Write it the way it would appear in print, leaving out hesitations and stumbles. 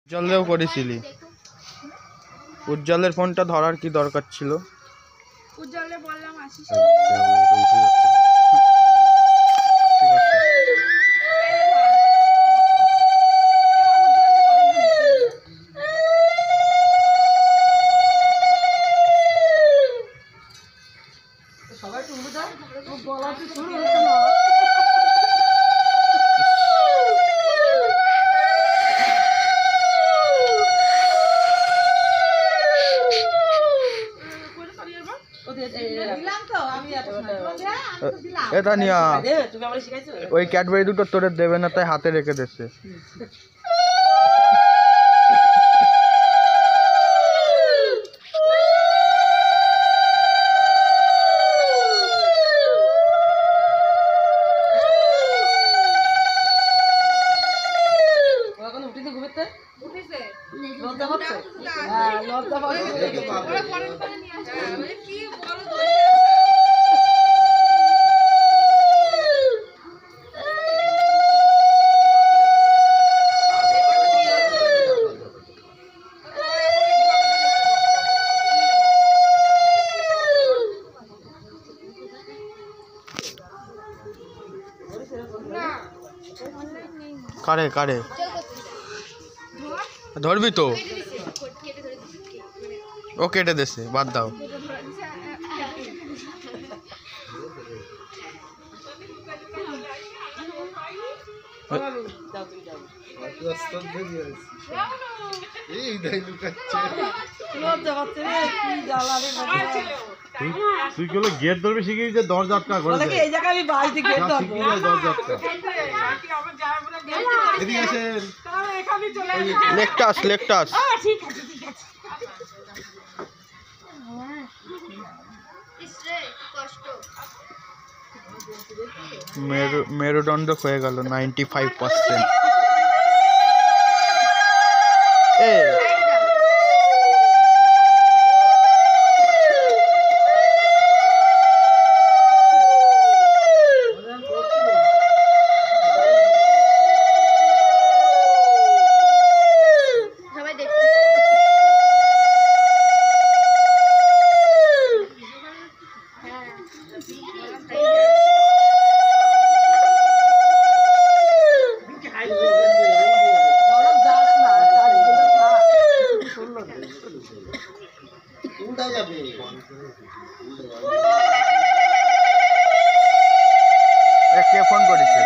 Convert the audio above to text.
উজ্জ্বলেও করেছিলি। উজ্জ্বলের ফোনটা ধরার কি দরকার ছিল? উজ্জ্বলে বললাম আসিস। সবাই তো উঠে যায়, গলা তো শুরু হচ্ছে না। এটা নিয়া ওই ক্যাডবেরি দুটো তোরে দেবে না, তাই হাতে রেখে দিচ্ছে। কারে কারে ধরবি তো? ও কেটে দেছে, বাদ দাও। তুই কি হলো গেট ধরবি শিখিয়ে যে দরজা আটকা করে দে। এই জায়গায় আমি বাড়িতে গেট ধরবো। দরজা আটকা। এদিকে আসেন। লেকটাস লেকটাস ঠিক আছে ঠিক আছে। মেরুদণ্ড হয়ে গেল 95%। কে ফোন করেছে?